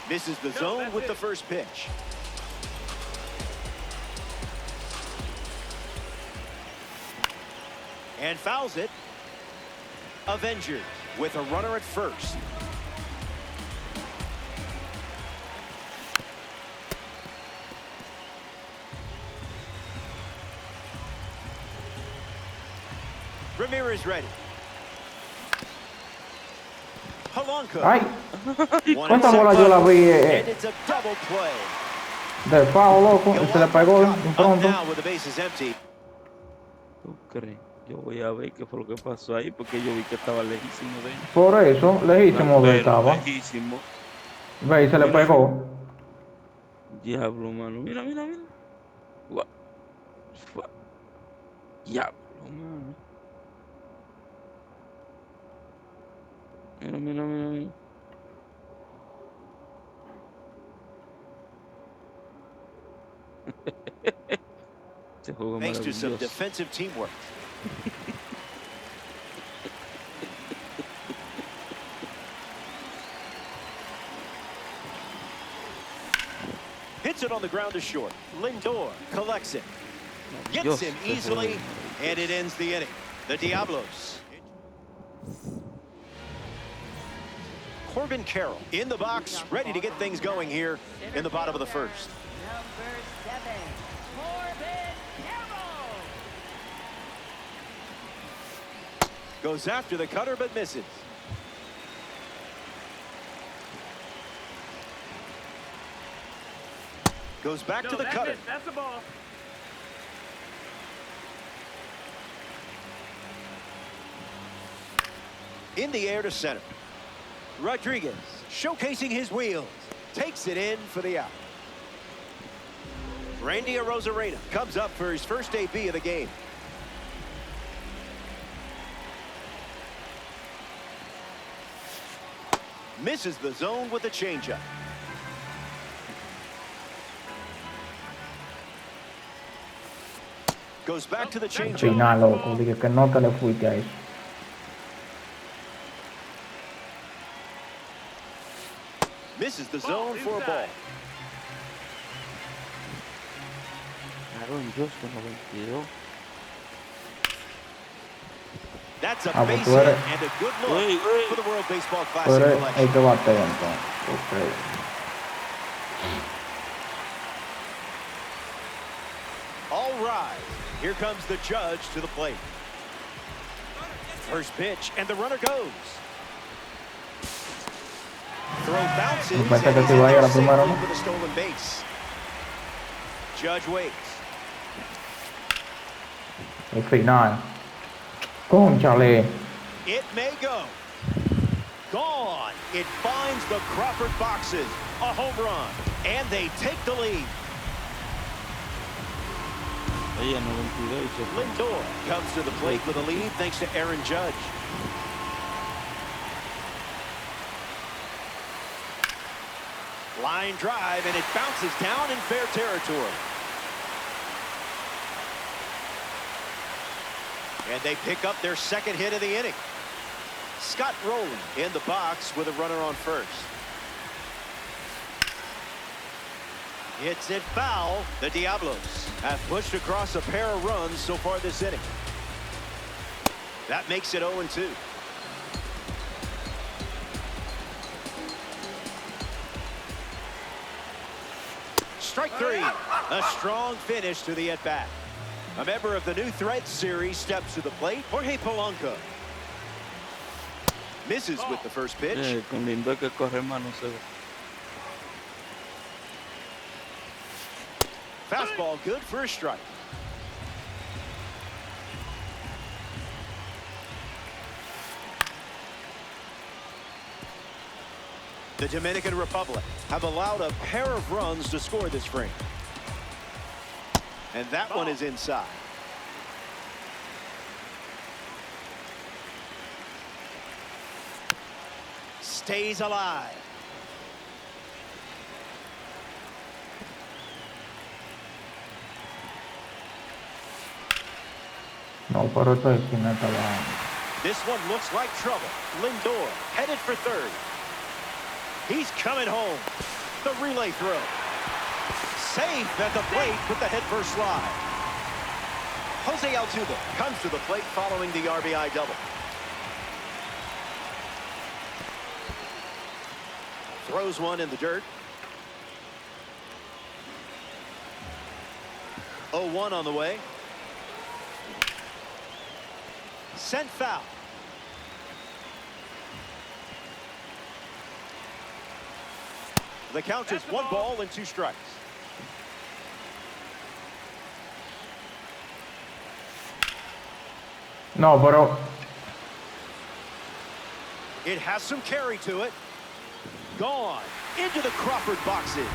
Misses the zone with the first pitch. And fouls it. Avengers with a runner at first. Ramirez ready. Polanco. Ay, esta bola yo la vi de foul, loco, y se le pegó de pronto. ¿Tú crees? Yo voy a ver qué fue lo que pasó ahí, porque yo vi que estaba lejísimo de él. Por eso, lejísimo de estaba. Lejísimo. Ve, y se le pegó. Diablo, mano. Mira, mira, mira. Diablo, mano. Mira, mira, mira, mira. Este juego Thanks to some maravilloso. defensive teamwork. Hits it on the ground to short. Lindor collects it. Gets him easily, and it ends the inning. The Diablos. Corbin Carroll in the box, ready to get things going here in the bottom of the first. Number 7, Corbin Carroll. Goes after the cutter, but misses. Goes back to the cutter. That's the ball. In the air to center. Rodriguez showcasing his wheels. Takes it in for the out. Randy Arozarena comes up for his first AB of the game. Misses the zone with a changeup. Goes back to the changeup. Final, loco, dije que no te le fuiste a eso. Misses the zone for a ball. Aaron Josh con 92. That's a pues base tú hit eres- and a good look for the World Baseball Tú Classic eres el collection. que batea entonces. Okay. All right, here comes the judge to the plate. First pitch, and the runner goes. Throw bounces, and Pensé que he's se in iba a ir a there la primera, safely ¿no? for the stolen base. Judge waits. El final. Cónchale. It may go. Gone. It finds the Crawford boxes. A home run, and they take the lead. Ahí a 92 y se fue. Lindor comes to the plate with a lead thanks to Aaron Judge. Line drive, and it bounces down in fair territory. And they pick up their second hit of the inning. Scott Rowland in the box with a runner on first. Hits it foul. The Diablos have pushed across a pair of runs so far this inning. That makes it 0-2. Strike three. A strong finish to the at-bat. A member of the New Threads series steps to the plate. Jorge Polanco. Misses with the first pitch. Con Lindor que corre más no se ve. Fastball good for a strike. The Dominican Republic have allowed a pair of runs to score this frame. And that one is inside. Stays alive. No, pero esto es sin esta vaina. This one looks like trouble. Lindor headed for third. He's coming home. The relay throw. Safe at the plate with the head first slide. Jose Altuve comes to the plate following the RBI double. Throws one in the dirt. 0-1 on the way. Sent foul. The count is 1 ball and 2 strikes. No, pero It has some carry to it. Gone into the Crawford boxes.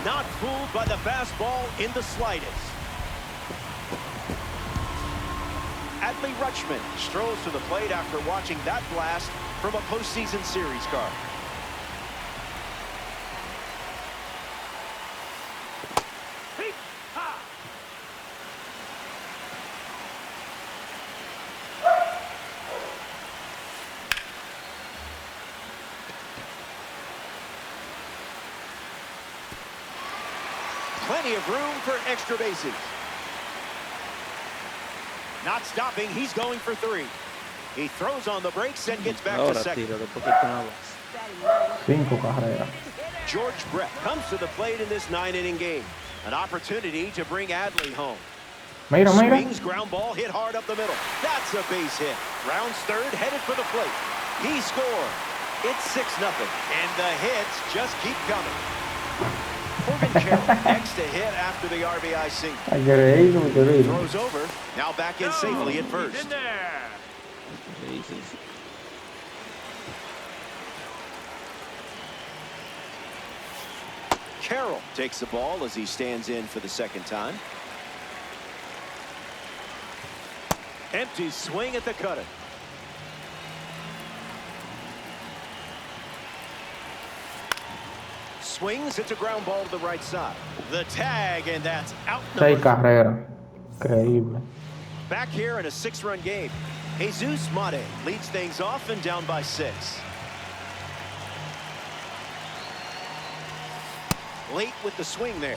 Not fooled by the fastball in the slightest. Adley Rutschman strolls to the plate after watching that blast from a postseason series card. Plenty of room for extra bases. Not stopping, he's going for 3. He throws on the brakes and gets back to Ahora second. tíralo porque estaba. 5 carreras. George Brett comes to the plate in this 9-inning game. An opportunity to bring Adley home. Mira, mira. Swings, ground ball hit hard up the middle. That's a base hit. Rounds third, headed for the plate. He scored. It's 6-0, and the hits just keep coming. Corbin Carroll next to hit after the RBI single. Increíble. Throws over. Now back in safely at first. Jesus. Carroll takes the ball as he stands in for the second time. Empty swing at the cutter. Swings, it's a ground ball to the right side. The tag, and that's out. 6 carreras. Increíble. Back here in a 6-run game. Jesus Mate leads things off and down by 6. Late with the swing there.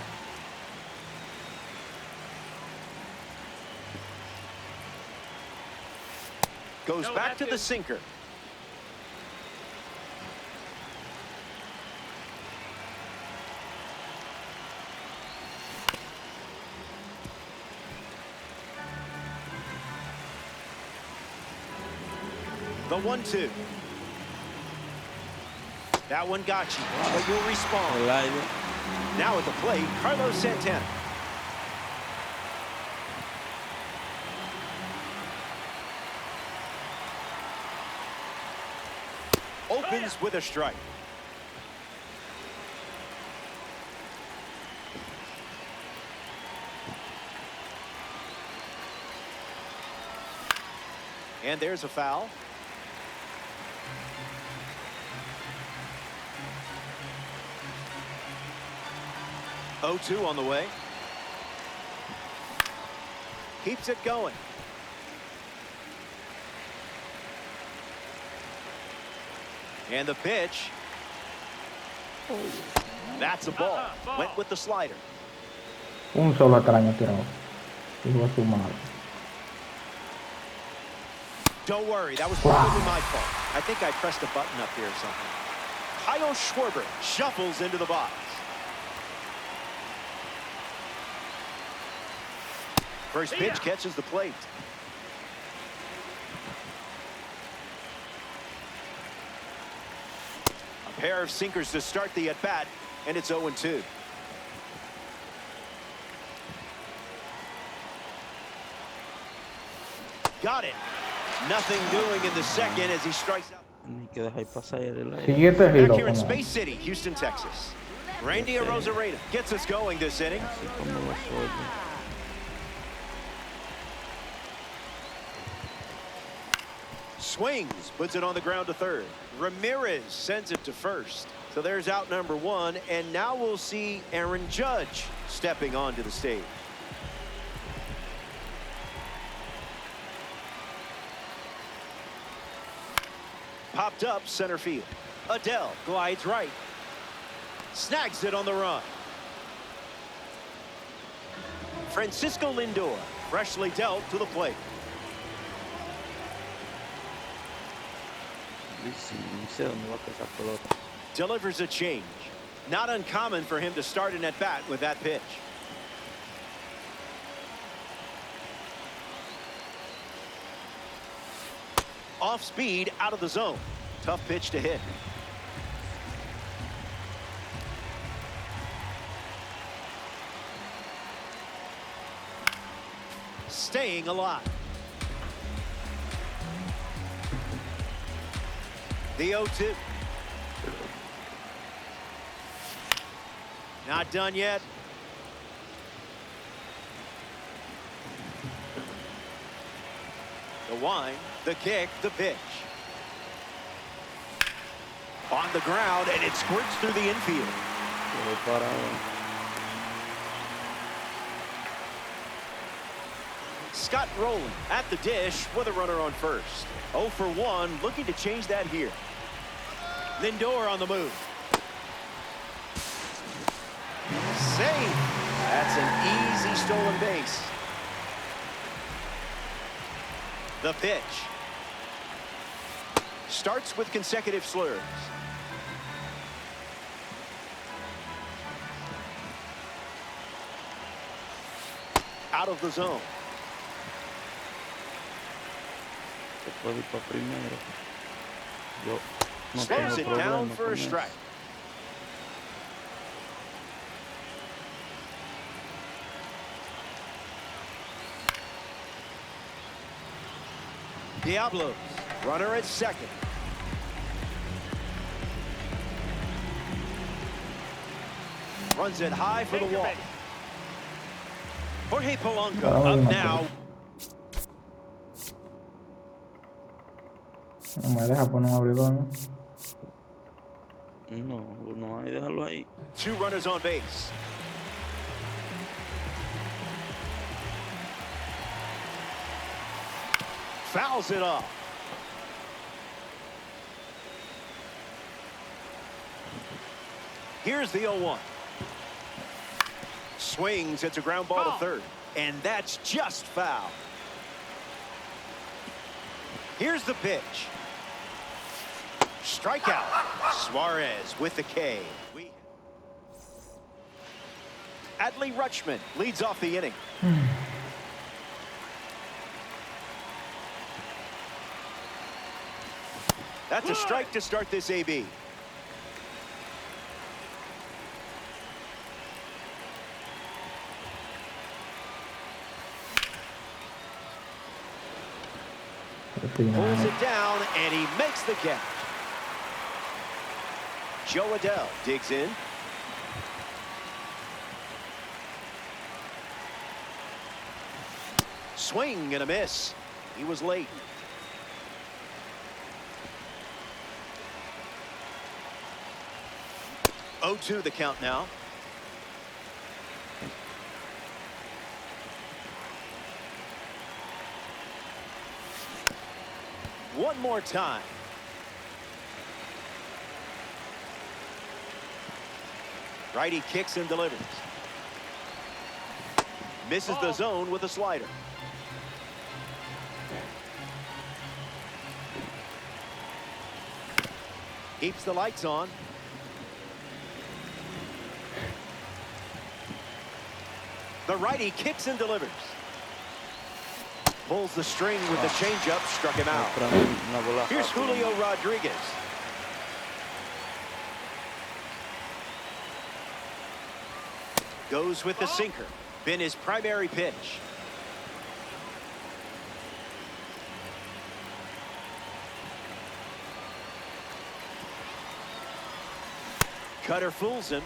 Goes back to the sinker. The 1-2. That one got you, but you'll respond. El aire. Now at the plate, Carlos Santana. Opens with a strike. And there's a foul. Oh-2 on the way. Keeps it going. And the pitch. That's a ball. Went with the slider. Un solo extraño tirado. Hijo de su madre. Don't worry, that was probably my fault. I think I pressed a button up here or something. Kyle Schwarber shuffles into the box. First pitch catches the plate. A pair of sinkers to start the at-bat, and it's 0-2. Got it. Nothing doing in the second as he strikes out. Ni que dejar pasar el aire. Siguiente Back giro. here in Como Space City, Houston, Texas. Randy Arozarena gets us going this inning. Así como los otros. Swings, puts it on the ground to third. Ramirez sends it to first. So there's out number 1, and now we'll see Aaron Judge stepping onto the stage. Popped up center field. Adele glides right. Snags it on the run. Francisco Lindor freshly dealt to the plate. No sé dónde va esa pelota. Delivers a change. Not uncommon for him to start an at-bat with that pitch. Off speed, out of the zone. Tough pitch to hit. Staying alive. The 0-2. Not done yet. The wind, the kick, the pitch. On the ground, and it squirts through the infield. Scott rolling at the dish with a runner on first. 0 for 1, looking to change that here. Lindor on the move. Save. That's an easy stolen base. The pitch. Starts with consecutive slurs. Out of the zone. Se puede ir para primero. Yo no Slows tengo it down problema for a con strike. eso. Diablos. Runner at second. Runs it high for the wall. Jorge Polanco up now. No me deja poner un abridor, ¿no? No hay, déjalo ahí. 2 runners on base. Fouls it off. Here's the 0-1. Swings, it's a ground ball to third. And that's just foul. Here's the pitch. Strikeout. Suarez with the K. Adley Rutschman leads off the inning. That's a strike to start this AB. Pulls it down, and he makes the catch. Joe Adele digs in. Swing and a miss. He was late. Oh, 0-2 the count now. One more time. Righty kicks and delivers. Misses the zone with a slider. Keeps the lights on. The righty kicks and delivers. Pulls the string with the changeup, struck him out. Here's Julio Rodriguez. Goes with the sinker. Been his primary pitch. Cutter fools him.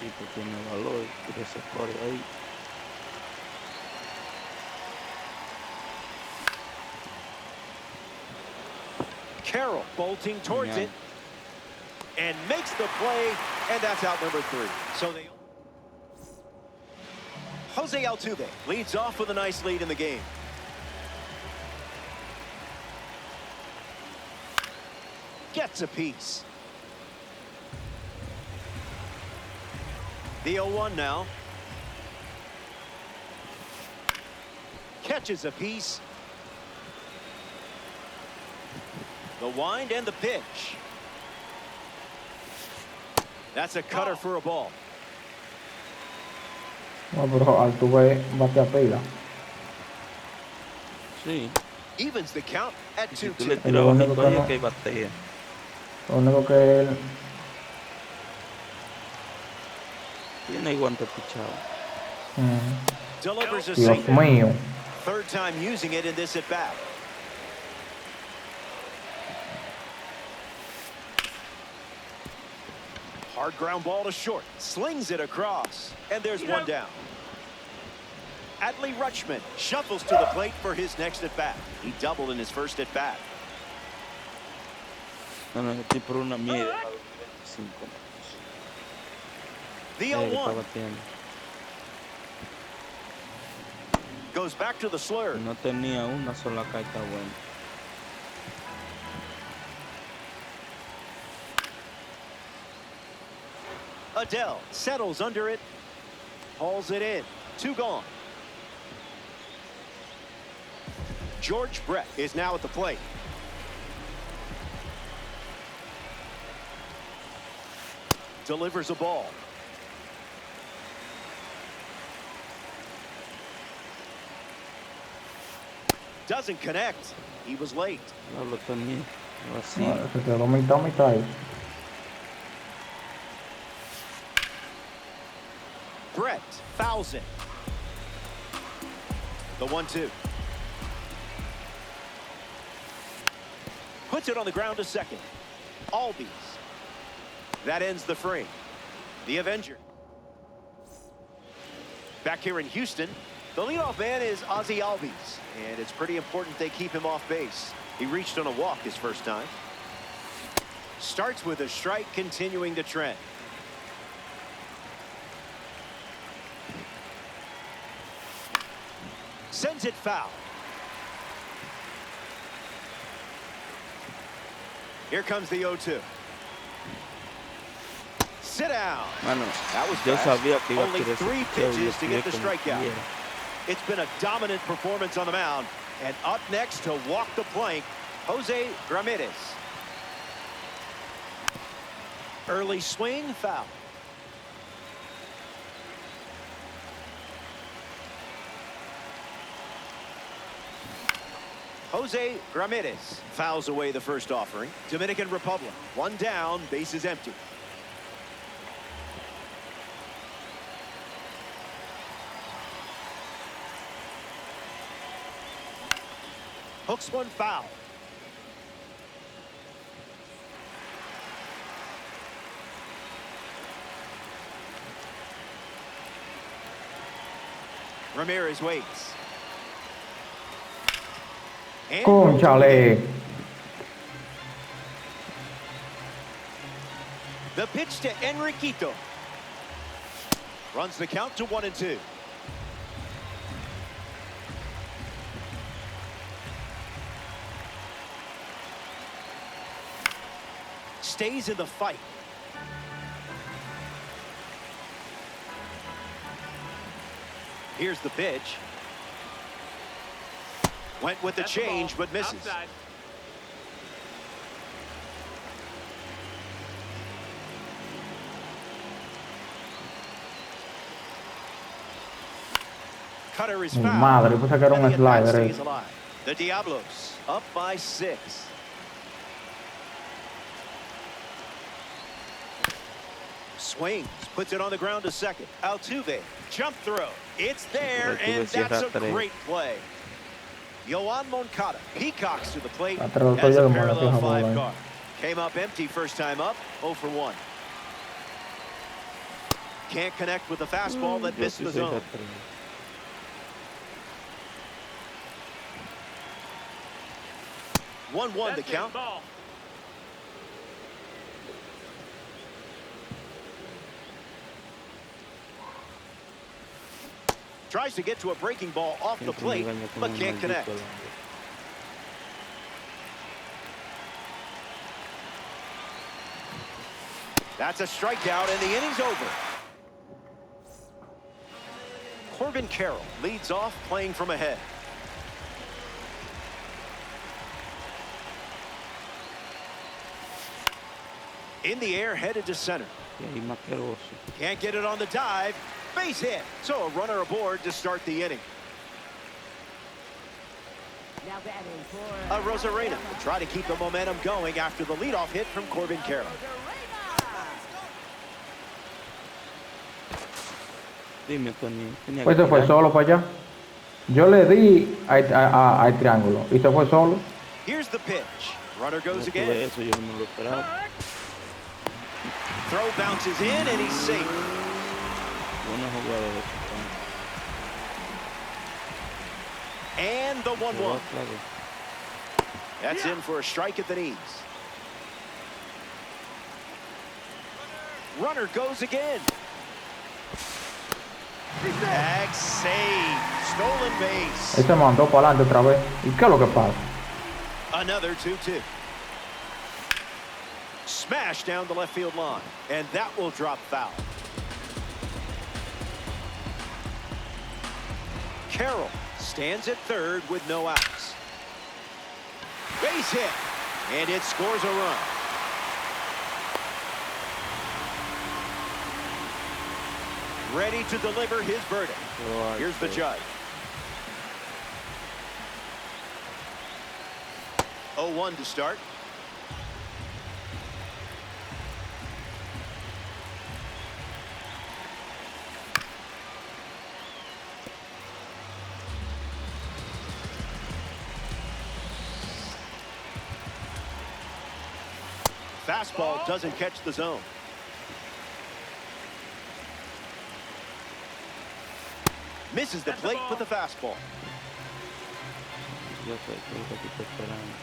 Tipo tiene valor, quiere se corre ahí. Carroll bolting towards it and makes the play, and that's out number 3. So they Jose Altuve leads off with a nice lead in the game. Gets a piece. The 0-1 now. Catches a piece. The wind and the pitch. That's a cutter for a ball. No, pero Altuve bate a pila. Sí. Evens the count at Y si tú le 2-2. tiras Lo único bajito que ahí no- es que batea. Lo único que él... Tiene el guante pichado. Delivers a Dios single. mío. Third time using it in this at bat. Hard ground ball to short. Slings it across. And there's one down. Adley Rutschman shuffles to the plate for his next at bat. He doubled in his first at bat. No, no, estoy por una mierda. 25. The Está 0-1 bateando. goes back to the slur. No tenía una sola carta buena. Adele settles under it. Hauls it in. 2 gone. George Brett is now at the plate. Delivers a ball. Doesn't connect. He was late. No lo tenía. Así. No, se quedó mitad ahí. Brett fouls it. The 1-2. Puts it on the ground to second. Albies. That ends the frame. The Avenger. Back here in Houston, the leadoff man is Ozzie Albies, and it's pretty important they keep him off base. He reached on a walk his first time. Starts with a strike, continuing the trend. Sends it foul. Here comes the 0-2. Sit down. Mano, That was yo fast. sabía que iba a Only tirar 3 ese picheo y pitches lo to tiré get the como strikeout. quiera. It's been a dominant performance on the mound. And up next to walk the plank, Jose Ramirez. Early swing, foul. Jose Ramirez fouls away the first offering. Dominican Republic, 1 down, bases empty. Hooks one foul. Ramirez waits. And ¡Cónchale! the pitch to Enriquito. Runs the count to 1-2. Stays in the fight. Here's the pitch. Went with the change, but misses. Outside. Cutter is Mi foul. madre, puse que era un And the at-bat slider. stays alive. The Diablos up by 6. Swings, puts it on the ground to second. Altuve, jump throw. It's there, Altuve and cierra that's a tres. great play. Yoan Moncada peacocks to the plate Atrás as todo a el mundo parallel fija 5 bola. card. Came up empty first time up, 0 for 1. Can't connect with the fastball that Yo missed sí the soy zone. rastrero. 1-1 the That's it, count. ball. Tries to get to a breaking ball off the Siempre me plate, engaña con but un can't maldito connect. hombre. That's a strikeout, and the inning's over. Corbin Carroll leads off, playing from ahead. In the air, headed to center. Can't get it on the dive. Base hit. So a runner aboard to start the inning. Now batting for A Rosarena will try to keep the momentum going after the leadoff hit from Corbin Carroll. Dime, Tony. tenía Pues que se fue tirar. solo para allá. Yo le di al triángulo y se fue solo. Here's the pitch. Runner No goes tuve again. eso, yo no me lo esperaba. Throw bounces in, and he's safe. Buena jugada de ese And the 1-1. Claro. That's in for a strike at the knees. Runner goes again. Tag save. Stolen base. Él se mandó para adelante otra vez. ¿Y qué es lo que pasa? Another 2-2. Smash down the left field line, and that will drop foul. Carroll stands at third with no outs. Base hit, and it scores a run. Ready to deliver his verdict. Here's the judge. 0-1 to start. Fastball doesn't catch the zone. Misses the plate with the fastball. Yo sé que es lo que estoy esperando.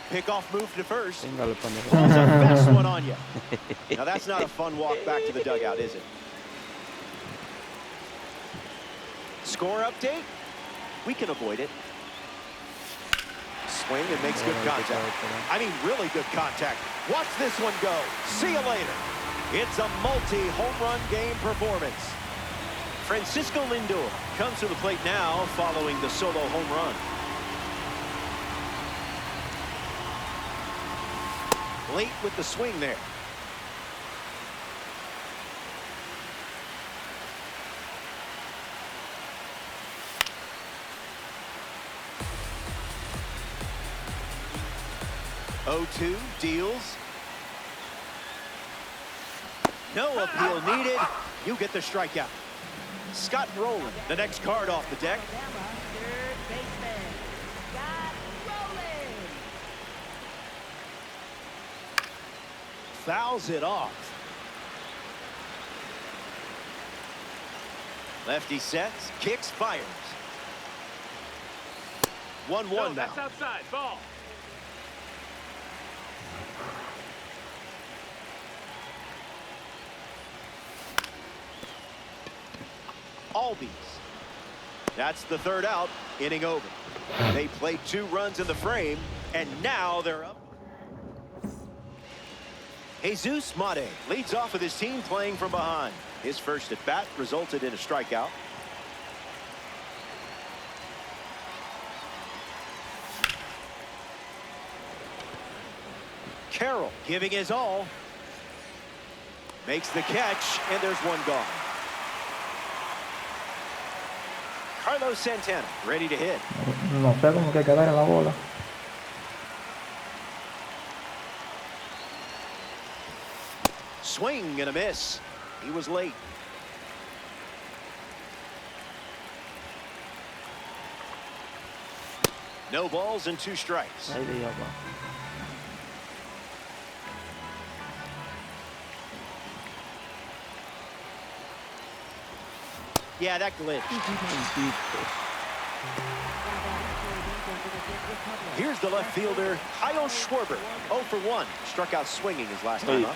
Pickoff move to first. Téngale para Pulls a fast one on you. Now that's not a fun walk back to the dugout, is it? Score update? We can avoid it. Swing and makes good contact. I mean, really good contact. Watch this one go. See you later. It's a multi-home run game performance. Francisco Lindor comes to the plate now following the solo home run. Late with the swing there. Oh-2 deals. No appeal needed. You get the strikeout. Scott Rowland, the next card off the deck. Alabama, third baseman, Scott Rowland. Fouls it off. Lefty sets, kicks, fires. 1-1 now. outside. Ball. Albies. That's the third out, inning over. They played 2 runs in the frame, and now they're up. Jesus Mate leads off with his team playing from behind. His first at bat resulted in a strikeout. Carroll giving his all. Makes the catch, and there's one gone. Carlos Santana ready to hit. No sé cómo que quedar en la bola. Swing and a miss. He was late. No balls and 2 strikes. Ahí de allá abajo. Yeah, that glitched. Here's the left fielder, Kyle Schwarber. 0 for 1. Struck out swinging his last time up.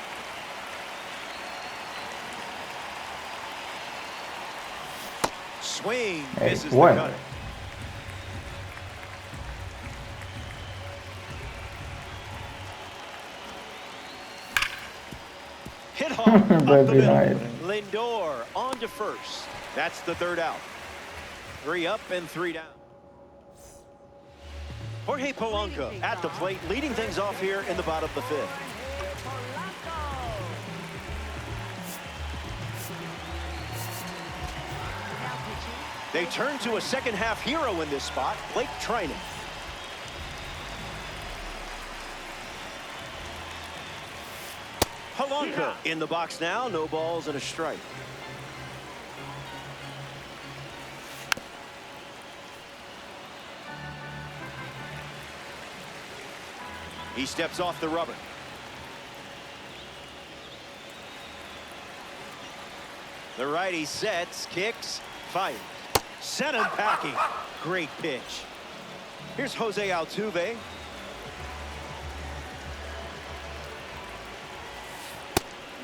Swing, misses the cutter. Hit hard up the Pues middle. final. Lindor on to first. That's the third out. 3 up and 3 down. Jorge Polanco at the plate, leading things off here in the bottom of the fifth. They turn to a second half hero in this spot, Blake Trinan. Polanco in the box now, no balls and a strike. He steps off the rubber. The righty sets, kicks, fires. Sent him packing. Great pitch. Here's Jose Altuve.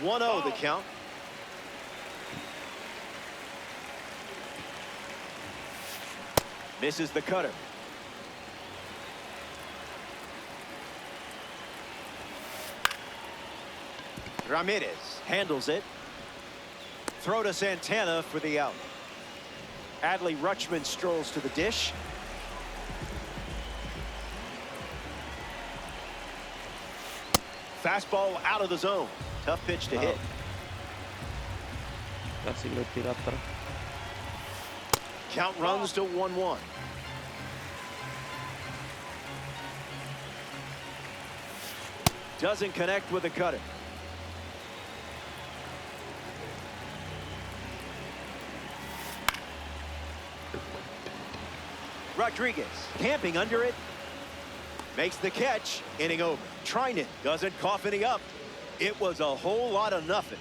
One 0 the count. Misses the cutter. Ramirez handles it. Throw to Santana for the out. Adley Rutschman strolls to the dish. Fastball out of the zone. Tough pitch to hit. Casi lo tira atrás. Count runs to 1-1. Doesn't connect with the cutter. Rodriguez camping under it. Makes the catch. Inning over. Trinan doesn't cough any up. It was a whole lot of nothing.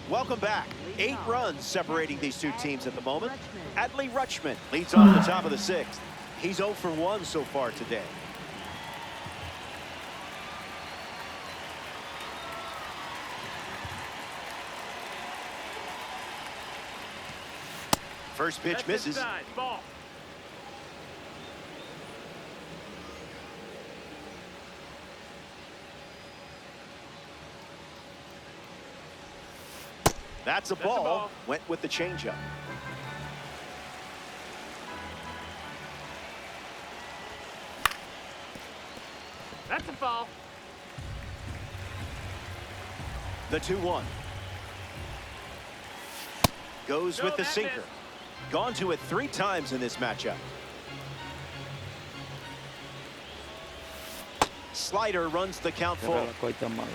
Welcome back. 8 runs separating these two teams at the moment. Adley Rutschman leads off the top of the 6th. He's 0 for 1 so far today. First pitch misses. Ball. That's a ball. Went with the changeup. That's a ball. The 2-1. Goes with the sinker. Gone to it 3 times in this matchup. Slider runs the count full. Era la coita mal.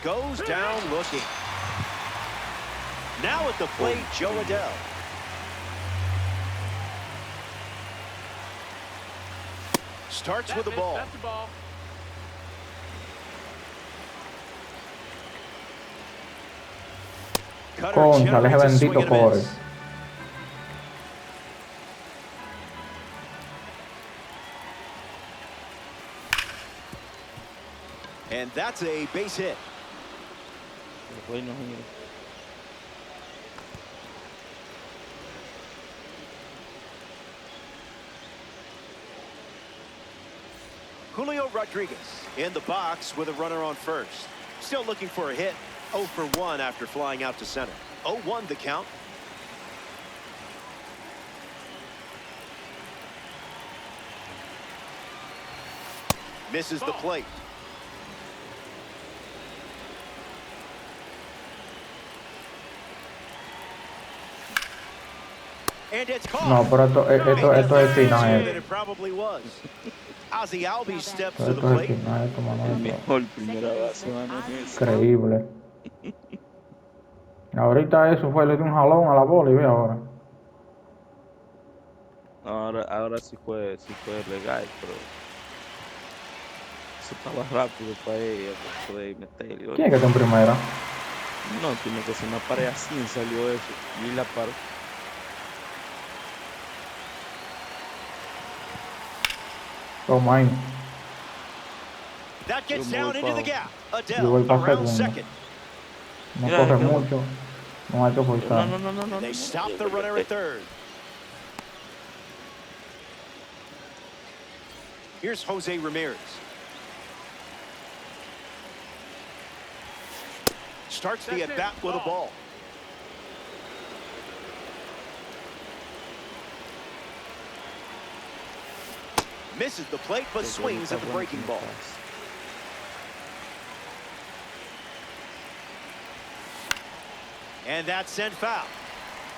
Goes down looking. Now at the plate, Joe Adell. Starts with the ball. That's a ball. Cutter Concha, generates a ese swing bendito and a core. miss. And that's a base hit. Después no, mira. Julio Rodriguez in the box with a runner on first. Still looking for a hit. 0 for 1 after flying out to center. 0-1 the count. Misses the plate. And it's caught. No, pero esto es final. That it probably was. Ozzy Albies steps to the Esto es plate. final, esto, Manuel. Mejor primera base, mano. Increíble. Ahorita eso fue, le dio un jalón a la bola y ve ahora. Ahora sí fue legal, pero eso estaba rápido para ella, para poder meterle. ¿Quién es que está en primera? No, tiene que ser una pared así, salió eso. Y la paró. Toma ahí. That gets down into the gap. Yo voy Adell para around segundo. second. No Mira, corre mira. mucho. No hay que forzar. No. They stop the runner at third. Here's Jose Ramirez. Starts the at-bat with a ball. Misses the plate, but swings at the breaking ball. And that's sent foul.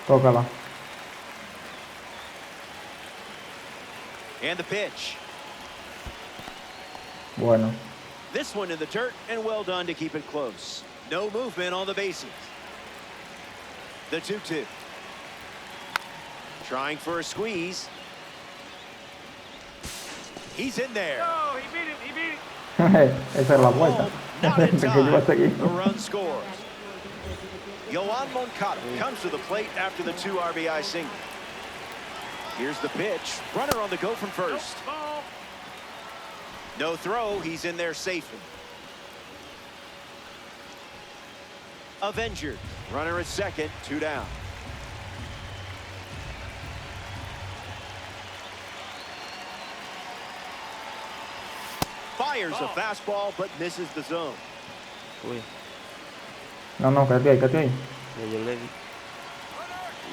Tócala. And the pitch. Bueno. This one in the dirt, and well done to keep it close. No movement on the bases. The 2-2. Trying for a squeeze. He's in there. Oh, he beat it. He beat it. Esa es la vuelta. Not in Que yo iba a time. seguir. The run scores. Yoan Moncada comes to the plate after the 2 RBI single. Here's the pitch. Runner on the go from first. Ball. No throw. He's in there safely. Avenger. Runner at second. 2 down. Fires a fastball, but misses the zone. Uy, No, no, quédate ahí, quédate ahí. ya yo le di.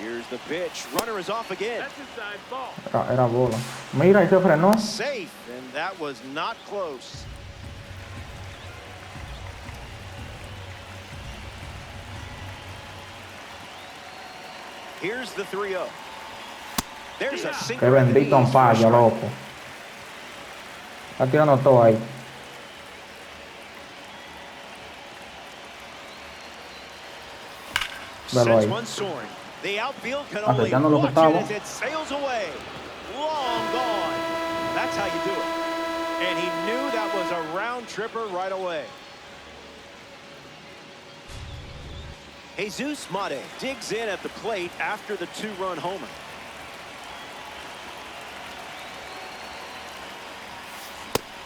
Here's the pitch. Runner is off again. That's inside ball. Era bola. Mira, ahí se frenó. Safe, and that was not close. Here's the 3-0. There's a sinker. Qué in the bendito knees for a ampalla, strike. loco. Está tirando todo ahí. Velo Sends ahí. one soaring. The outfield can only Acechando los watch it octavos. as it sails away. Long gone. That's how you do it. And he knew that was a round tripper right away. Jesus Mate digs in at the plate after the 2-run homer.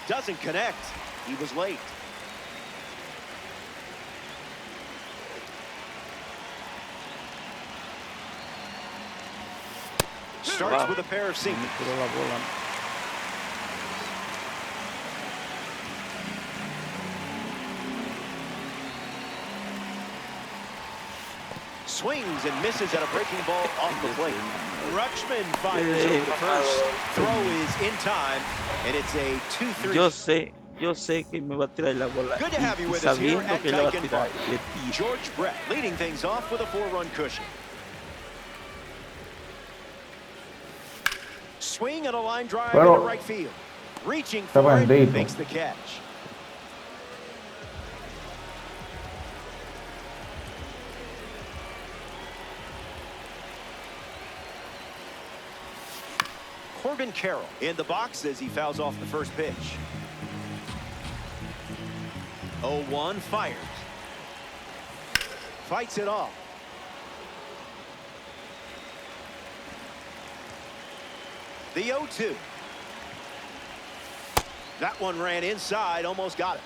Doesn't connect. He was late. Starts with a pair of Me singles. tiró la bola. Swings and misses at a breaking ball off the plate. Rutschman fires over first. Throw is in time, and it's a 2-3. Yo sé que me va a tirar la bola. Good to have you Y with us here sabiendo at que la va a Tyken tirar, Park. le tiro. George Brett leading things off with a 4-run cushion. Swing and a line drive Well, into right field. Reaching for it, bendito. makes the catch. Corbin Carroll in the box as he fouls off the first pitch. 0-1 fires. Fights it off. The 0-2. That one ran inside, almost got it.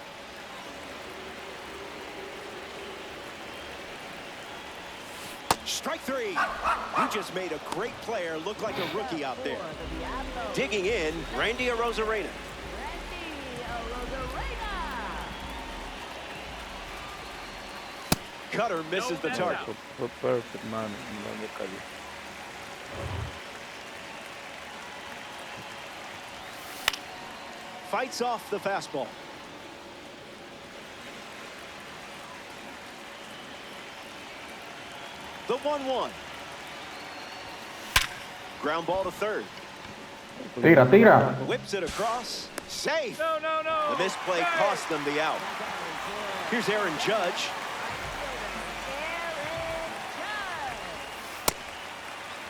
Strike 3. You just made a great player look like a rookie out there. Digging in, Randy Arozarena. Cutter misses the target. Fue perfect, man. No me cayó. Fights off the fastball. The 1-1. Ground ball to third. Tira, tira. Whips it across. Safe. No, no, no. The misplay cost them the out. Here's Aaron Judge.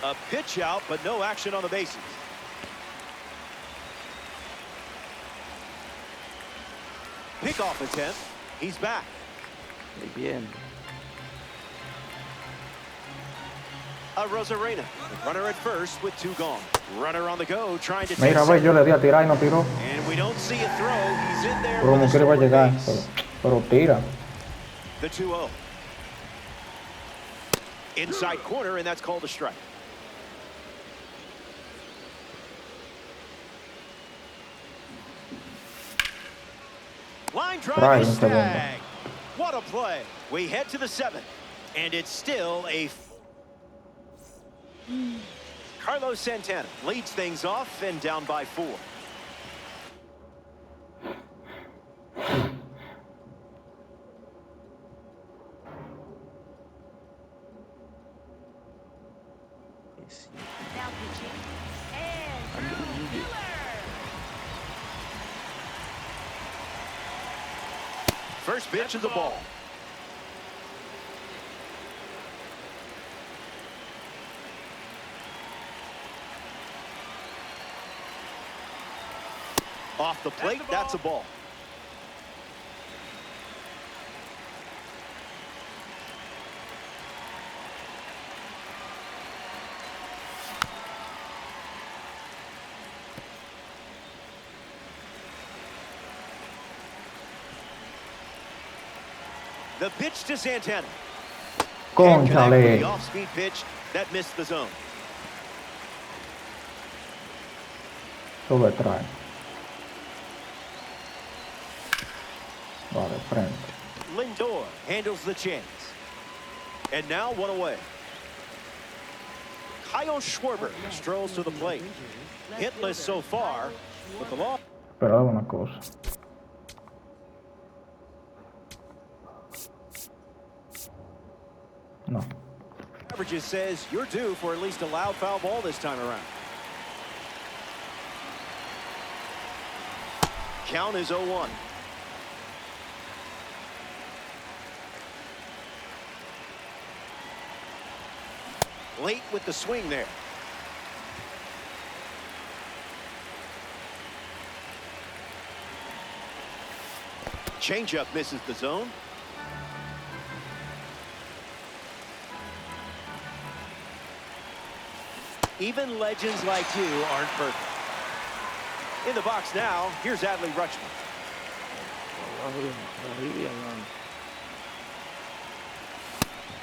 A pitch out, but no action on the bases. Pickoff attempt. He's back. Muy bien. Arozarena, runner at first with 2 gone. Runner on the go, trying to take Mira, ve, yo second. le di a tirar y no tiró. And we don't see a throw. He's in there. Pero with como a quiere va a stolen llegar. base. Pero tira. The 2-0. Inside corner, and that's called a strike. driver un segundo. snag. What a play. We head to the 7th, and it's still a... Carlos Santana leads things off and down by 4. Now pitching. And Miller. First pitch of the ball. Off the plate, that's a ball. The pitch to Santana. Can't connect with Cónchale. the off-speed pitch that missed the zone. Sube trae. Vale, frente. Lindor handles the chance. And now one away. Kyle Schwarber strolls to the plate. Hitless so far, with the ball. Pero dame una cosa. No. Averages says you're due for at least a loud foul ball this time around. Count is 0-1. Late with the swing there. Changeup misses the zone. Even legends like you aren't perfect. In the box now, here's Adley Rutschman.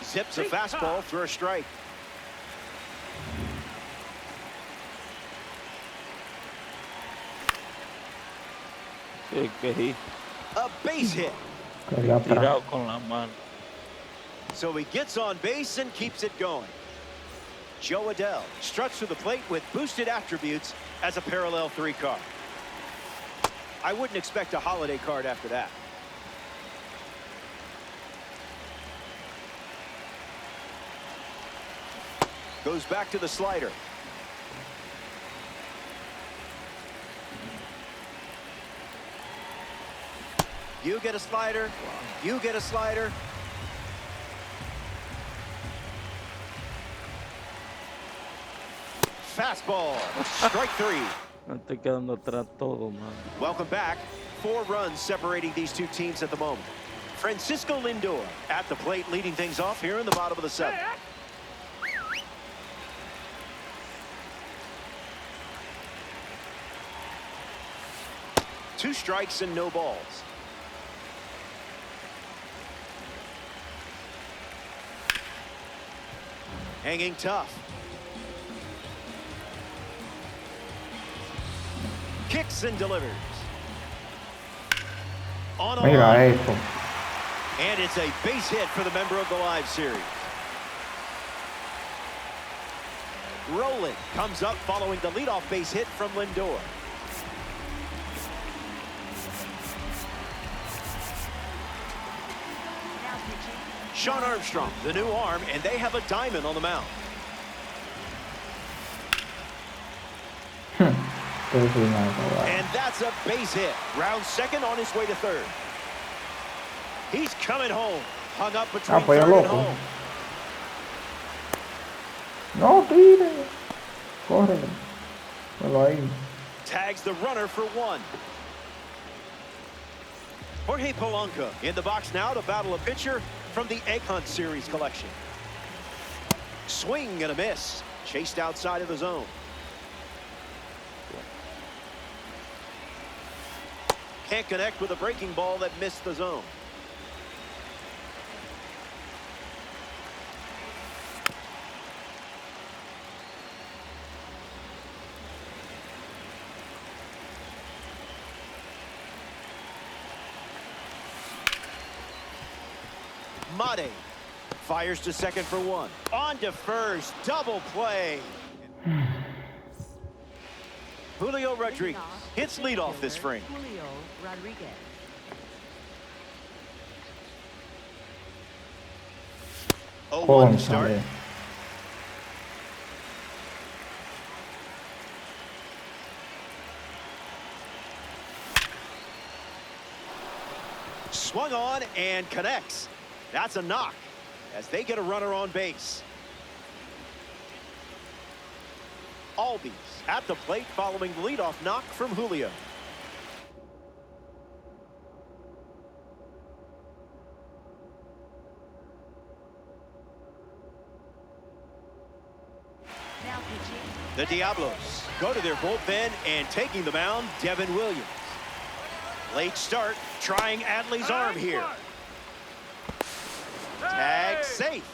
Zips a fastball for a strike. A base hit. Quería atrás. Tirado con la mano. So he gets on base and keeps it going. Joe Adell struts to the plate with boosted attributes as a parallel 3 card. I wouldn't expect a holiday card after that. Goes back to the slider. You get a slider. You get a slider. Fastball. Strike 3. Me estoy quedando atrás todo, man. Welcome back. 4 runs separating these two teams at the moment. Francisco Lindor at the plate, leading things off here in the bottom of the 7th. Two strikes and no balls. Hanging tough. Kicks and delivers. On a Mira line. eso. And it's a base hit for the member of the live series. Rowland comes up following the leadoff base hit from Lindor. Now pitching. Sean Armstrong, the new arm, and they have a diamond on the mound. And that's a base hit. Round second on his way to third. He's coming home. Hung up between pues, third and loco. home. No tire. Corre. Velo ahí. Tags the runner for 1. Jorge Polanco in the box now to battle a pitcher from the Egg Hunt Series collection. Swing and a miss. Chased outside of the zone. Can't connect with a breaking ball that missed the zone. Mate fires to second for one. On to first, double play. Julio Rodriguez hits leadoff this frame. Julio Rodriguez. Oh, 1 to Concha, start. de. Swung on and connects. That's a knock as they get a runner on base. Albies at the plate following the leadoff knock from Julio. Now pitching. The Diablos go to their bullpen and taking the mound, Devin Williams. Late start, trying Adley's arm here. Tag safe.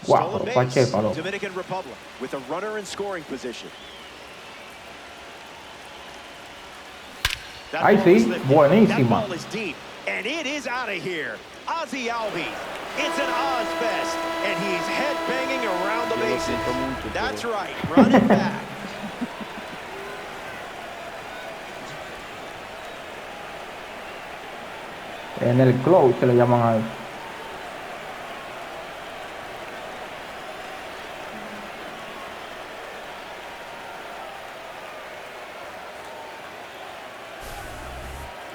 Wow, Stolen Pache, base, palo. Dominican Republic with a runner in scoring position. That Ay, ball sí, is lifted. buenísima. That ball is deep, and it is out of here. Ozzy Albies. It's an Oz fest, and he's headbanging around the Yo lo bases. siento mucho, That's pero- right, run it back. En el close se le llaman a él.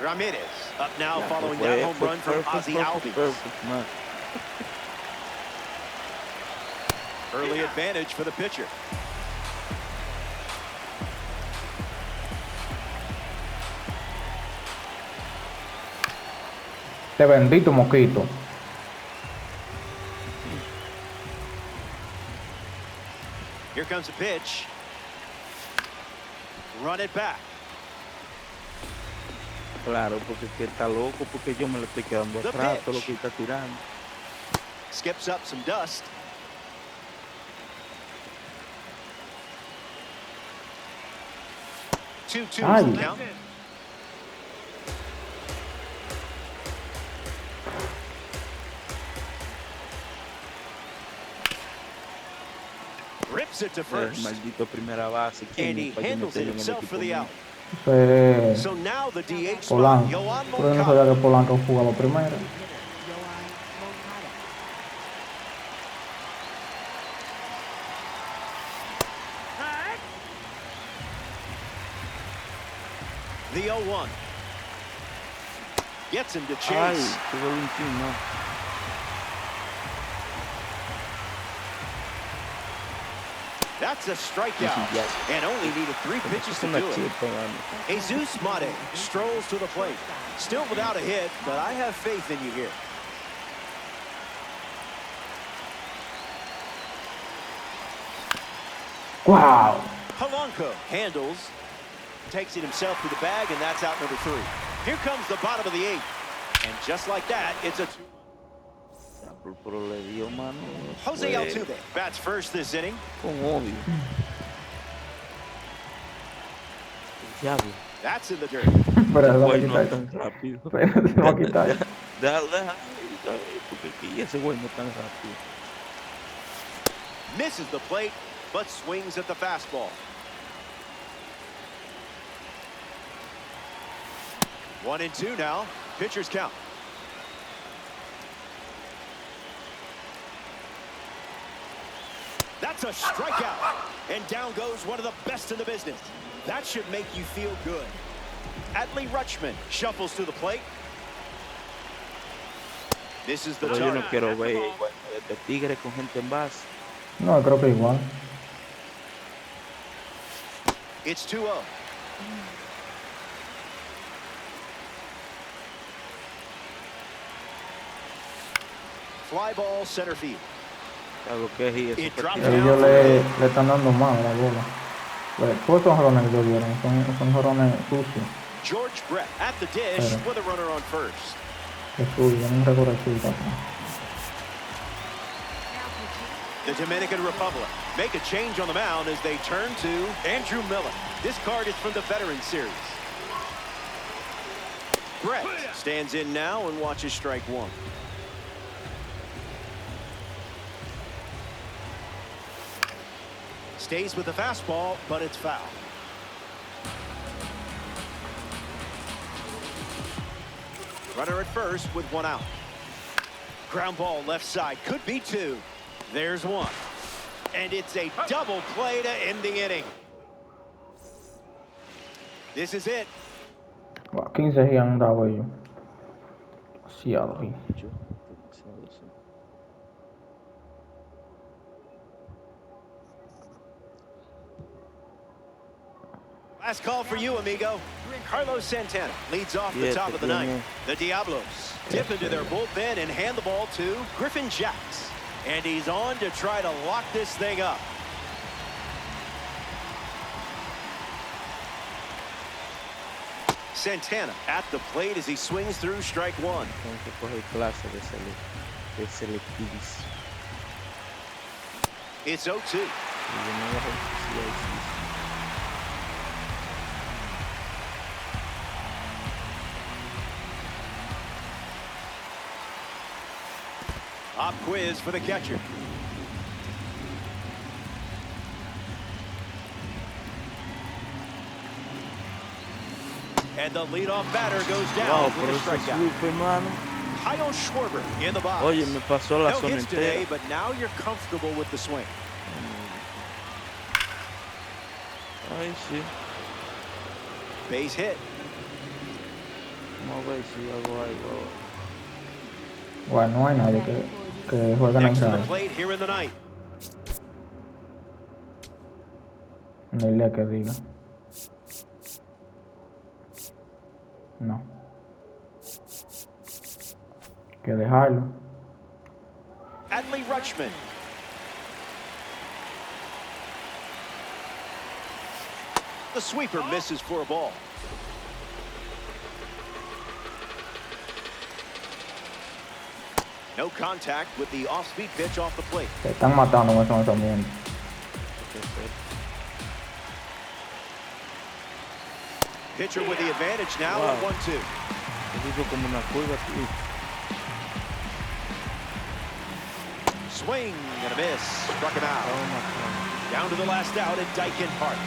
Ramirez up now Ya, following fue- that home fue run from perfect, Ozzy perfect, Albies. perfect, man. Early advantage for the pitcher. Te bendito moquito. Here comes a pitch. Run it back. Claro, porque es que está loco, porque yo me lo estoy quedando The atrás, pitch. todo lo que está tirando. Skips up some dust. Two-two Ay. is the count. Rips it to El first. maldito primera base. ¿Quién And he es para yo handles it meterlo en el himself for equipo the mío? out. Fue So now the DH spot, Polanco. Yoan Pero yo no Moncada. sabía que Polanco jugaba primero. Yoan Moncada. Tag. The 0-1. Gets him to Ay, chase. qué Valentín, no. That's a strikeout. Yes. And only needed 3 pitches Es to una do it. chispa, mano. Jesus Mate strolls to the plate. Still without a hit, but I have faith in you here. ¡Wow! Polanco handles, takes it himself to the bag, and that's out number 3. Here comes the bottom of the 8th. And just like that, it's a 2. Ya, pero le dio mano. Jose Fue Altuve bats first this inning. con odio. Diablo. That's in the dirt. Pero se va a Güey, no quitar. tan rápido. Pero se va a quitar. Deja, porque aquí ese güey no tan rápido. Misses the plate, but swings at the fastball. 1-2 now. Pitcher's count. That's a strikeout. And down goes one of the best in the business. That should make you feel good. Adley Rutschman shuffles to the plate. This is the Pero yo no target. quiero ver igual de Tigre con gente en base. No, creo que igual. It's 2-0. Fly ball center field. ¿Sabes lo que es? Y eso It fue drops tirado. Ellos le están dando más a la bola. Pues, todos son jorones que ellos dieron. Son jorones sucios. George Brett at the dish Pero- with a runner on first. Es suyo, no recuerdo suyo. papá. Now pitching. The Dominican Republic make a change on the mound as they turn to Andrew Miller. This card is from the Veteran Series. Brett stands in now and watches strike 1. Stays with the fastball, but it's foul. Runner at first with one out. Ground ball left side. Could be two. There's one. And it's a double play to end the inning. This is it. Wah, 15 yang dapat yo. Sial lagi. Last call for you, amigo. Carlos Santana leads off the top of the ninth. The Diablos dip into their bullpen and hand the ball to Griffin Jax. And he's on to try to lock this thing up. Santana at the plate as he swings through strike one. It's 0-2. Pop quiz for the catcher. And the leadoff batter goes down for a strikeout. Kyle Schwarber in the box. Oye, me pasó la No zona hits today, entera. but now you're comfortable with the swing. Ay, sí. Base hit. Vamos a ver si hago algo. Bueno, no hay nadie que juegue en Next to the el plate here in the ninth. No hay que diga. No. Que dejarlo. Adley Rutschman. The sweeper misses for a ball. No contact with the off-speed pitch off the plate. Te están matando con esos lanzamientos. Pitcher with the advantage now Wow. at 1-2. Hizo como una curva aquí. Swing and a miss. Struck him out. Down to the last out at Dyken Park.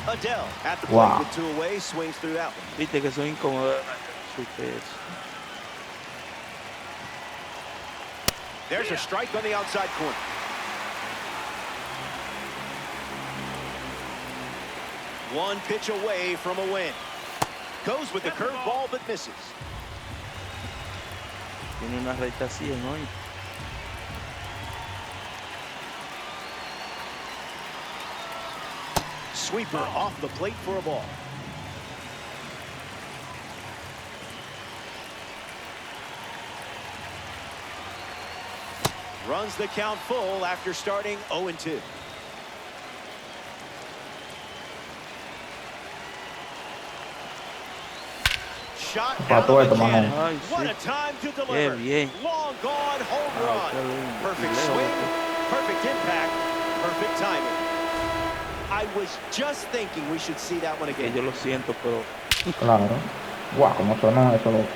Adele at the plate Wow. with two away. Swings through that one. Viste que son incómodas. Supe eso. There's a strike on the outside corner. One pitch away from a win. Goes with the curveball, but misses. Tiene una recta así, ¿no? Sweeper off the plate for a ball. Runs the count full after starting 0-2. Shot out Pato of the esto, mano. cannon. Ay, What sí. a time to deliver. bien. Long gone home Qué run. lindo. Perfect Lejos, swing, perfect impact, perfect timing. I was just thinking we should see that one Que again. yo lo siento, pero Claro. Guau, como suena eso, loco.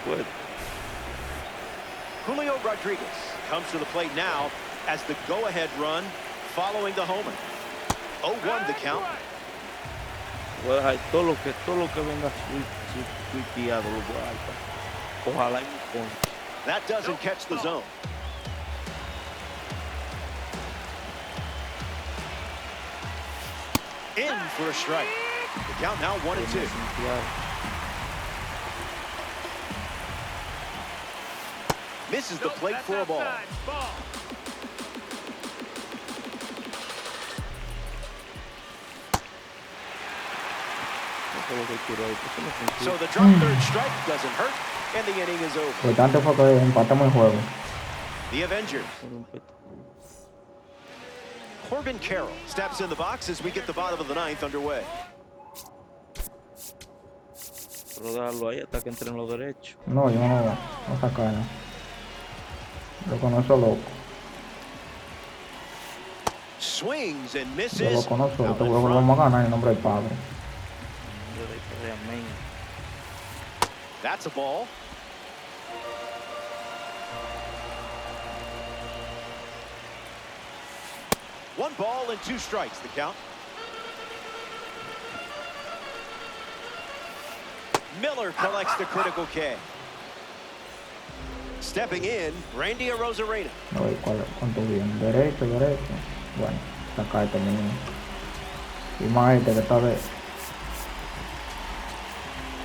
pues, Julio Rodriguez comes to the plate now as the go-ahead run following the homer. 0-1 the count. voy a dejar todo lo que venga suipiado lo voy a dejar. Ojalá y me ponga. That doesn't catch the zone. In for a strike. The count now 1-2. Misses the plate for a ball. Eso es lo que quiero ahí, porque no funciona. So the drop third strike doesn't hurt, and the inning is over. Lo importante fue que empatamos el juego. The Avengers. Corbin Carroll steps in the box as we get the bottom of the ninth underway. Pero déjalo ahí hasta que entren los derechos. No, yo no sacarlo. Lo conozco loco. Swings and Yo lo misses. conozco. Out Este in juego lo front. vamos a ganar en nombre del Padre. Amén. That's a ball. One ball and 2 strikes, the count. Miller collects the critical K. Stepping in, Randy Arozarena. Oye, ¿cuánto bien? Derecho, derecho. Bueno, acá también. Y más este que está de...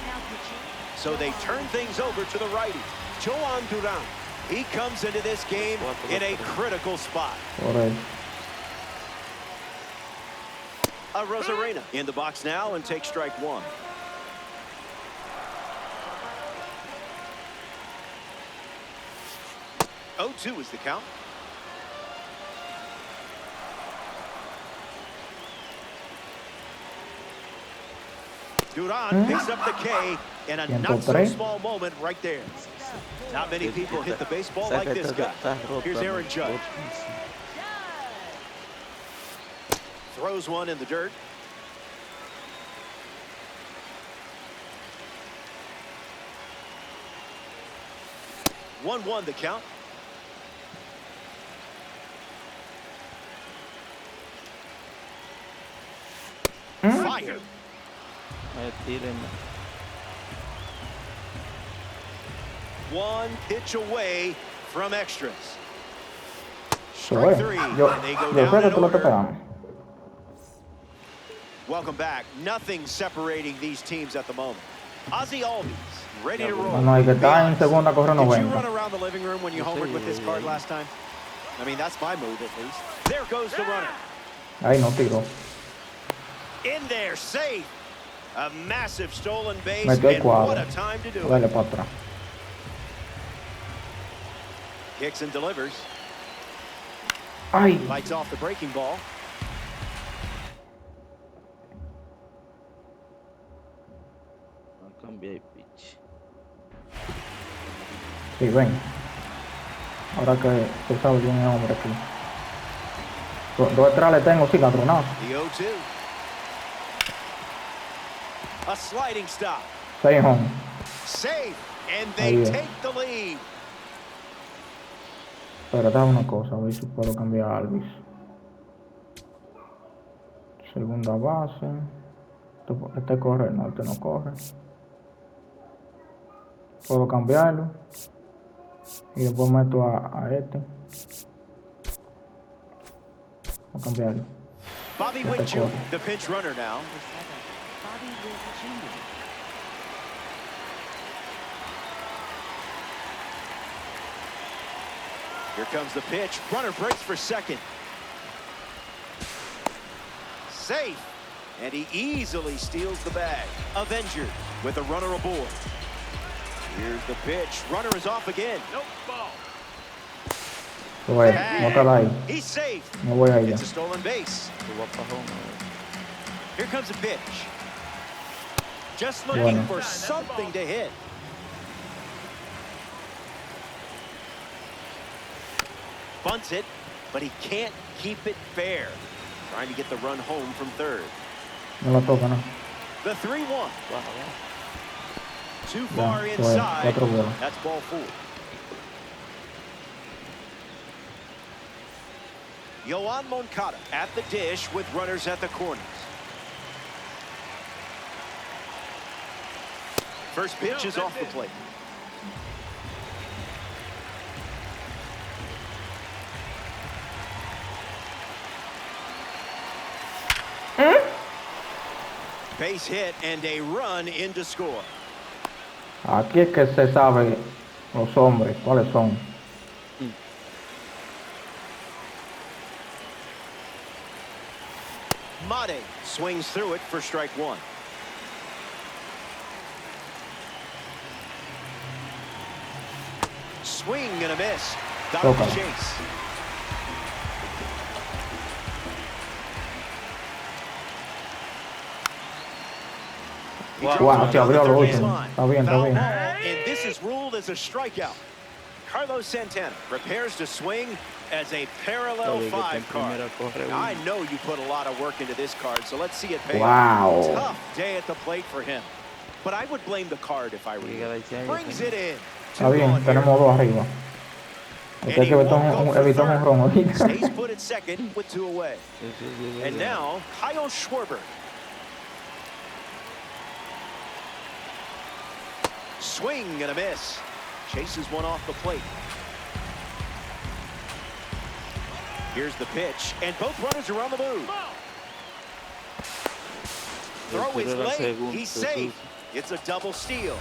Now pitching. So they turn things over to the righty. Joan Duran. He comes into this game in a critical spot. Por eso. Arozarena in the box now and takes strike 1. Oh, 2 is the count. Duran picks up the K in a not so small moment right there. Not many people hit the baseball like this guy. Here's Aaron Judge. Throws one in the dirt. One, the count. Fire. One pitch away from extras. Strike 3, Yo and they go sé down que in tú lo order. estás pegando. Welcome back. Nothing separating these teams at the moment. Ozzy Albies ready to roll. No, hay que estar en segunda corre Did you 90. run around the living room when you homered with this card last time? I mean, that's my move at least. There goes the runner. Ahí no tiro. In there, safe. A massive stolen base, Metió el and what cuadro. a time to do it. Dale para atrás. Kicks and delivers. Ay. Lights off the breaking ball. Cambia el pitch. Sí, ven. Ahora que se sabe quién es hombre aquí. Dos atrás le tengo, sí, ladronazo. The 0-2. A sliding stop. 6 home. Safe, and they Ahí es. take the lead. Pero dame una cosa, a ver si puedo cambiar a Alvis. Segunda base. Este corre, no, este no corre. Puedo cambiarlo. Y después meto a este. Voy a cambiarlo. Bobby Este Witt Jr., corre. the pinch runner now. Number 7, Bobby Witt Jr. Here comes the pitch. Runner breaks for second. Safe. And he easily steals the bag. Avenger with a runner aboard. Here's the pitch. Runner is off again. Nope, ball. Pues, no te la ahí. He's safe. No voy a ir. It's a stolen base. Here comes a pitch. Just looking Bueno. for something to hit. Bunts it, but he can't keep it fair. Trying to get the run home from third. No la toca, no. The 3-1. Too far Ya, inside. 4 bolas. That's ball 4. Yoan Moncada at the dish with runners at the corners. First pitch is off the plate. Base hit and a run in to score. Aquí es que se sabe los hombres, cuáles son. Mate swings through it for strike 1. Swing and a miss. Got the Tócalo. chase. He Wow, drops one se abrió down the lo third último. baseline. Está bien, está Foul bien. ball, and this is ruled as a strikeout. Carlos Santana prepares to swing as a parallel 5 card. Now, I know you put a lot of work into this card, so let's see it pay off. Wow. Tough day at the plate for him. but I would blame the card if I were you. Brings it in. Está bien, tenemos dos arriba. Hay que evitar un ron ahorita. Stays put at second with 2 away. And now, Kyle Schwarber. Swing and a miss. Chases one off the plate. Here's the pitch, and both runners are on the move. Throw is late. He's safe. It's a double steal.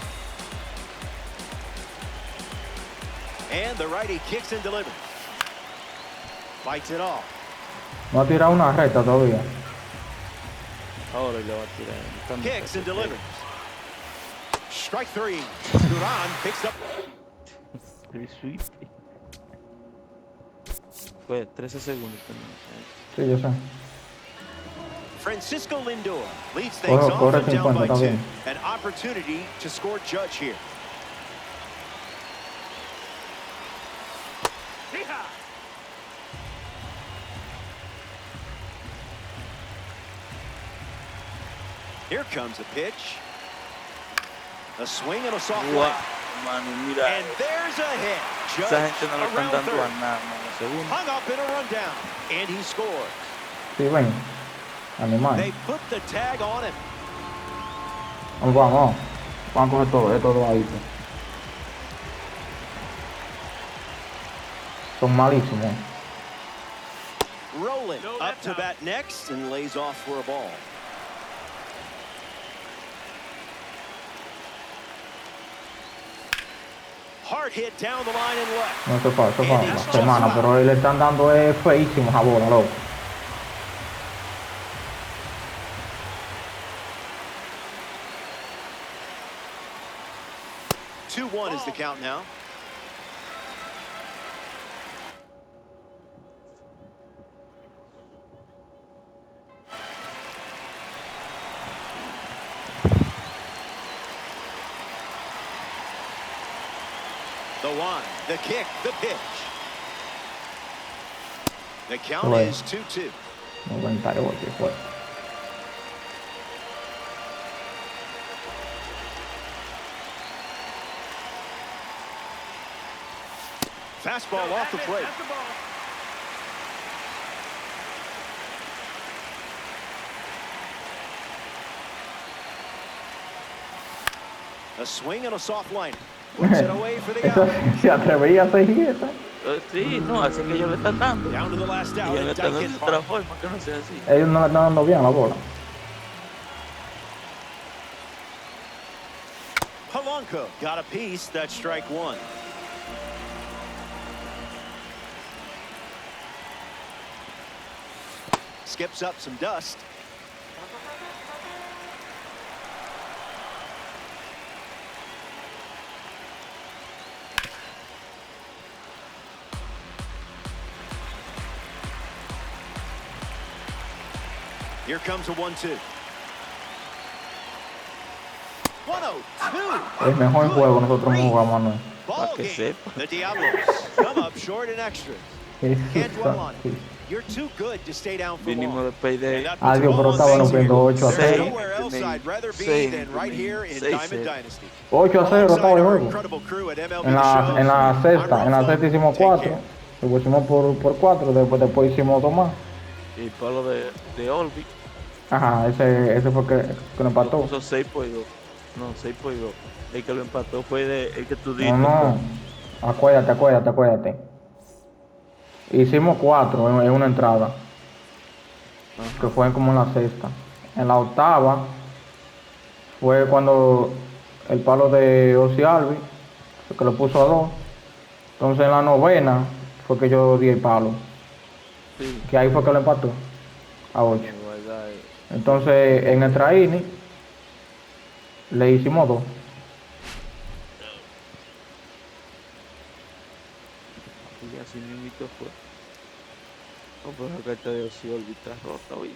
And the righty kicks and delivers. Fights it off. No ha tirado una recta todavía. Ahora le va a tirar. Kicks and delivers. Strike 3. Duran picks up. Very sweet. Fue 13 segundos también. Sí, yo sé. Francisco Lindor leads things off and down by 2. An opportunity to score Judge here. Here comes a pitch. A swing and a soft line. And there's a hit. Judge around third. Hung up in a rundown. And he scores. Sí, ven. Animal. They put the tag on him. Vamos. Vamos a coger todo, es todo ahí. Son malísimos. Rolling up to bat next and lays off for a ball. Hard hit down the line and left. No, eso fue semana, pero le están dando feísimo esa bola, loco. Two-one is the count now. The one, the kick, the pitch. The count is 2-2. 98 fue. Fastball off the plate. A swing and a soft line. Puts it away for the out. Se atrevía a seguir esa. Sí, no, así que ellos le están dando. Down to the last out. Y ellos le están dando de otra forma, que no sea así. Ellos no le están dando bien la bola. Polanco got a piece. That's strike 1. Skips up some dust. Here comes a 1-2. 1-0-2. El mejor juego nosotros no jugamos, ¿no? Ball que game. sepa. The Diablos come up short in extras. Can't dwell on it. You're too good to stay down for Mínimo long. después de Adiós, pero estaban perdiendo 8 a 0. There's nowhere else I'd rather be than right here in Diamond Dynasty. 8 a 0 estaba el juego. Incredible crew at En Mlb En The Show. la sexta hicimos 4. Lo pusimos por 4, después hicimos 2 más. y palo de Olvi. Ajá, ese fue que nos empató. Puso 6 por 2. No, 6 por 2. El que lo empató fue el que tú diste. No. Acuérdate. Hicimos 4 en una entrada. Ajá. Que fue como en la sexta. En la octava fue cuando el palo de Ozzy Alvis, que lo puso a 2. Entonces en la novena fue que yo di el palo. Sí. Que ahí fue que lo empató a 8. Entonces en el inning le hicimos 2. Y así mismo fue. Oh, pero la carta de Ozzy Alvis está rota hoy.